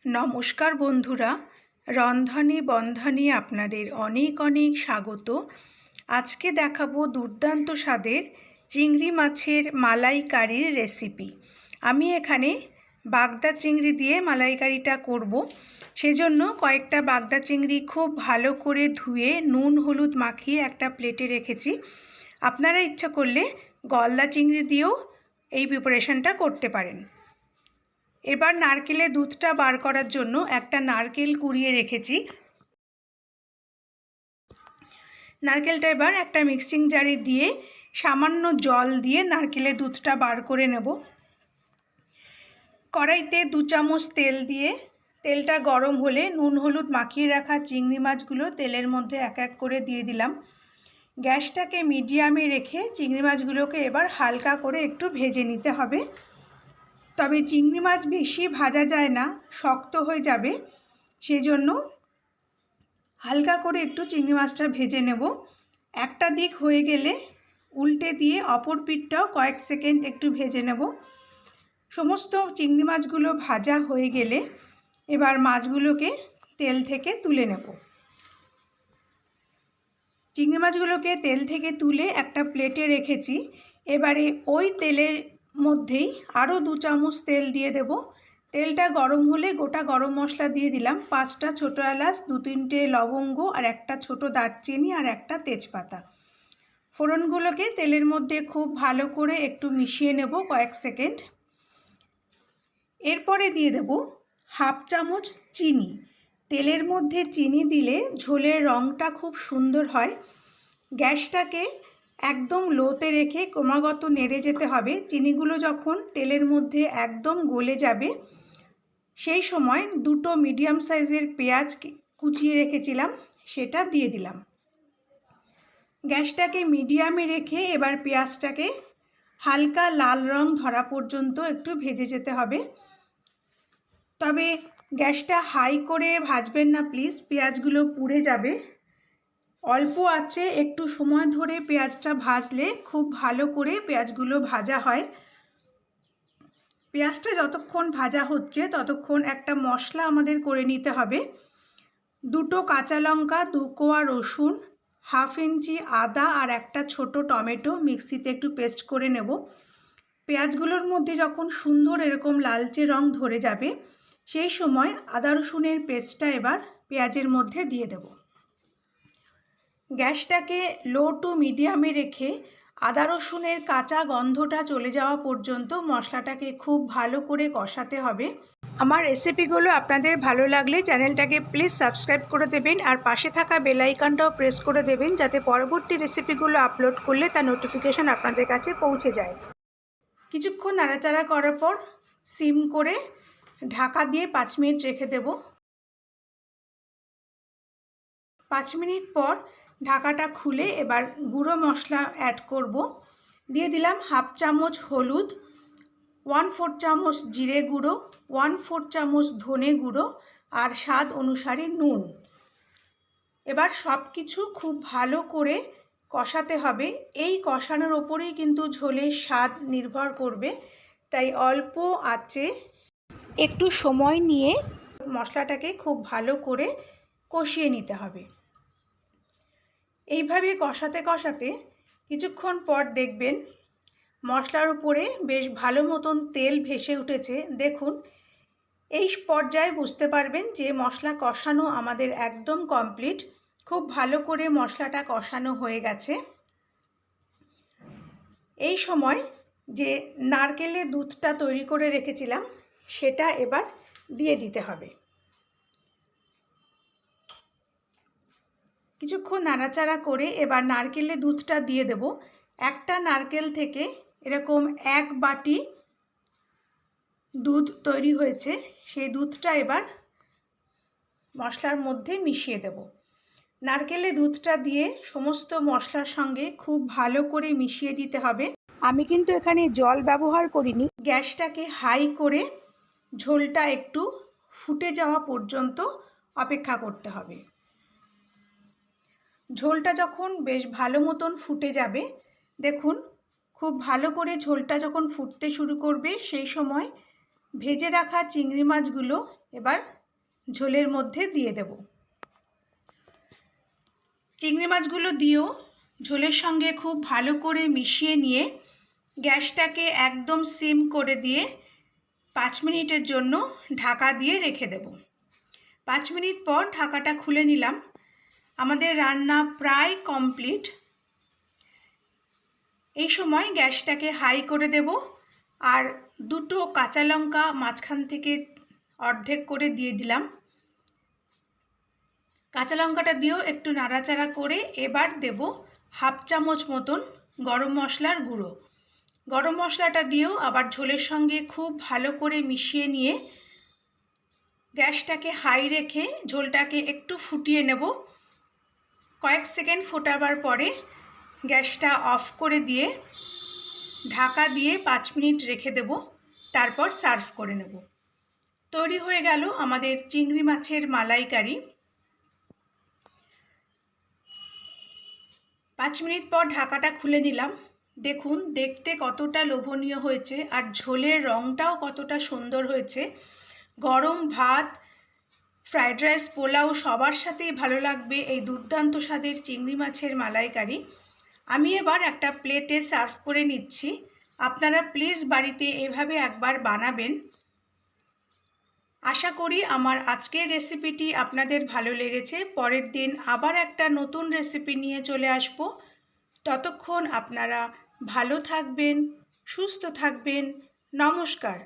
নমস্কার বন্ধুরা, রন্ধনে বন্ধনে আপনাদের অনেক অনেক স্বাগত। আজকে দেখাবো দুর্দান্ত স্বাদের চিংড়ি মাছের মালাইকারির রেসিপি। আমি এখানে বাগদা চিংড়ি দিয়ে মালাইকারিটা করব। সেজন্য কয়েকটা বাগদা চিংড়ি খুব ভালো করে ধুয়ে নুন হলুদ মাখিয়ে একটা প্লেটে রেখেছি। আপনারা ইচ্ছা করলে গলদা চিংড়ি দিয়েও এই প্রিপারেশনটা করতে পারেন। এবার নারকেলের দুধটা বার করার জন্য একটা নারকেল কুড়িয়ে রেখেছি। নারকেলটা এবার একটা মিক্সিং জারে দিয়ে সামান্য জল দিয়ে নারকেলের দুধটা বার করে নেব। কড়াইতে 2 চামচ তেল দিয়ে তেলটা গরম হলে নুন হলুদ মাখিয়ে রাখা চিংড়ি মাছগুলো তেলের মধ্যে এক এক করে দিয়ে দিলাম। গ্যাসটাকে মিডিয়ামে রেখে চিংড়ি মাছগুলোকে এবার হালকা করে একটু ভেজে নিতে হবে। তবে চিংড়ি মাছ বেশি ভাজা যায় না, শক্ত হয়ে যাবে, সেজন্য হালকা করে একটু চিংড়ি মাছটা ভেজে নেব। একটা দিক হয়ে গেলে উল্টে দিয়ে অপর পিঠটাও কয়েক সেকেন্ড একটু ভেজে নেব। সমস্ত চিংড়ি মাছগুলো ভাজা হয়ে গেলে এবার মাছগুলোকে তেল থেকে তুলে নেব। চিংড়ি মাছগুলোকে তেল থেকে তুলে একটা প্লেটে রেখেছি। এবারে ওই তেলের মধ্যেই আরও 2 চামচ তেল দিয়ে দেব। তেলটা গরম হলে গোটা গরম মশলা দিয়ে দিলাম। 5টা ছোটো এলাচ, 2-3টে লবঙ্গ আর একটা ছোটো দারচিনি আর একটা তেজপাতা। ফোড়নগুলোকে তেলের মধ্যে খুব ভালো করে একটু মিশিয়ে নেব কয়েক সেকেন্ড। এরপরে দিয়ে দেব 1/2 চামচ চিনি। তেলের মধ্যে চিনি দিলে ঝোলের রঙটা খুব সুন্দর হয়। গ্যাসটাকে একদম লোতে রেখে ক্রমাগত নেড়ে যেতে হবে। চিনিগুলো যখন তেলের মধ্যে একদম গলে যাবে সেই সময় 2টো মিডিয়াম সাইজের পেঁয়াজ কুচিয়ে রেখেছিলাম, সেটা দিয়ে দিলাম। গ্যাসটাকে মিডিয়ামে রেখে এবার পেঁয়াজটাকে হালকা লাল রং ধরা পর্যন্ত একটু ভেজে যেতে হবে। তবে গ্যাসটা হাই করে ভাজবেন না প্লিজ, পেঁয়াজগুলো পুড়ে যাবে। অল্প আঁচে একটু সময় ধরে পেঁয়াজটা ভাজলে খুব ভালো করে পেঁয়াজগুলো ভাজা হয়। পেঁয়াজটা যতক্ষণ ভাজা হচ্ছে ততক্ষণ একটা মশলা আমাদের করে নিতে হবে। 2টো কাঁচা লঙ্কা, 2 কোয়া রসুন, 1/2 ইঞ্চি আদা আর একটা ছোট টমেটো মিক্সিতে একটু পেস্ট করে নেব। পেঁয়াজগুলোর মধ্যে যখন সুন্দর এরকম লালচে রং ধরে যাবে সেই সময় আদা রসুনের পেস্টটা এবার পেঁয়াজের মধ্যে দিয়ে দেব। গ্যাসটাকে লো টু মিডিয়ামে রেখে আদা রসুনের কাঁচা গন্ধটা চলে যাওয়া পর্যন্ত মশলাটাকে খুব ভালো করে কষাতে হবে। আমার রেসিপিগুলো আপনাদের ভালো লাগলে চ্যানেলটাকে প্লিজ সাবস্ক্রাইব করে দেবেন আর পাশে থাকা বেল আইকনটাও প্রেস করে দেবেন, যাতে পরবর্তী রেসিপিগুলো আপলোড করলে তার নোটিফিকেশান আপনাদের কাছে পৌঁছে যায়। কিছুক্ষণ নাড়াচাড়া করার পর সিম করে ঢাকা দিয়ে 5 মিনিট রেখে দেব। 5 মিনিট পর ঢাকাটা খুলে এবার গুঁড়ো মশলা অ্যাড করব। দিয়ে দিলাম 1/2 চামচ হলুদ, 1/4 চামচ জিরে গুঁড়ো, 1/4 চামচ ধনে গুঁড়ো আর স্বাদ অনুসারে নুন। এবার সব কিছু খুব ভালো করে কষাতে হবে। এই কষানোর ওপরেই কিন্তু ঝোলের স্বাদ নির্ভর করবে, তাই অল্প আঁচে একটু সময় নিয়ে মশলাটাকে খুব ভালো করে কষিয়ে নিতে হবে। এইভাবে কষাতে কষাতে কিছুক্ষণ পর দেখবেন মশলার উপরে বেশ ভালো মতন তেল ভেসে উঠেছে। দেখুন, এই পর্যায়ে বুঝতে পারবেন যে মশলা কষানো আমাদের একদম কমপ্লিট। খুব ভালো করে মশলাটা কষানো হয়ে গেছে। এই সময় যে নারকেলের দুধটা তৈরি করে রেখেছিলাম সেটা এবার দিয়ে দিতে হবে। কিছুক্ষণ নাড়াচাড়া করে এবার নারকেলের দুধটা দিয়ে দেব। একটা নারকেল থেকে এরকম 1 বাটি দুধ তৈরি হয়েছে, সেই দুধটা এবার মশলার মধ্যে মিশিয়ে দেব। নারকেলের দুধটা দিয়ে সমস্ত মশলার সঙ্গে খুব ভালো করে মিশিয়ে দিতে হবে। আমি কিন্তু এখানে জল ব্যবহার করিনি। গ্যাসটাকে হাই করে ঝোলটা একটু ফুটে যাওয়া পর্যন্ত অপেক্ষা করতে হবে। ঝোলটা যখন বেশ ভালো মতন ফুটে যাবে, দেখুন খুব ভালো করে ঝোলটা যখন ফুটতে শুরু করবে সেই সময় ভেজে রাখা চিংড়ি মাছগুলো এবার ঝোলের মধ্যে দিয়ে দেব। চিংড়ি মাছগুলো দিয়েও ঝোলের সঙ্গে খুব ভালো করে মিশিয়ে নিয়ে গ্যাসটাকে একদম সিম করে দিয়ে 5 মিনিটের জন্য ঢাকা দিয়ে রেখে দেব। 5 মিনিট পর ঢাকাটা খুলে নিলাম। আমাদের রান্না প্রায় কমপ্লিট। এই সময় গ্যাসটাকে হাই করে দেব আর 2টো কাঁচা লঙ্কা মাঝখান থেকে অর্ধেক করে দিয়ে দিলাম। কাঁচা লঙ্কাটা দিয়েও একটু নাড়াচাড়া করে এবার দেব 1/2 চামচ মতন গরম মশলার গুঁড়ো। গরম মশলাটা দিয়েও আবার ঝোলের সঙ্গে খুব ভালো করে মিশিয়ে নিয়ে গ্যাসটাকে হাই রেখে ঝোলটাকে একটু ফুটিয়ে নেব। কয়েক সেকেন্ড ফোটাবার পরে গ্যাসটা অফ করে দিয়ে ঢাকা দিয়ে 5 মিনিট রেখে দেব, তারপর সার্ভ করে নেব। তৈরি হয়ে গেল আমাদের চিংড়ি মাছের মালাইকারি। 5 মিনিট পর ঢাকাটা খুলে নিলাম। দেখুন দেখতে কতটা লোভনীয় হয়েছে আর ঝোলের রঙটাও কতটা সুন্দর হয়েছে। গরম ভাত, ফ্রাইড রাইস, পোলাও সবার সাথেই ভালো লাগবে এই দুর্দান্ত স্বাদের চিংড়ি মাছের মালাইকারি। আমি এবার একটা প্লেটে সার্ভ করে নিচ্ছি। আপনারা প্লিজ বাড়িতে এভাবে একবার বানাবেন। আশা করি আমার আজকের রেসিপিটি আপনাদের ভালো লেগেছে। পরের দিন আবার একটা নতুন রেসিপি নিয়ে চলে আসব। ততক্ষণ আপনারা ভালো থাকবেন, সুস্থ থাকবেন। নমস্কার।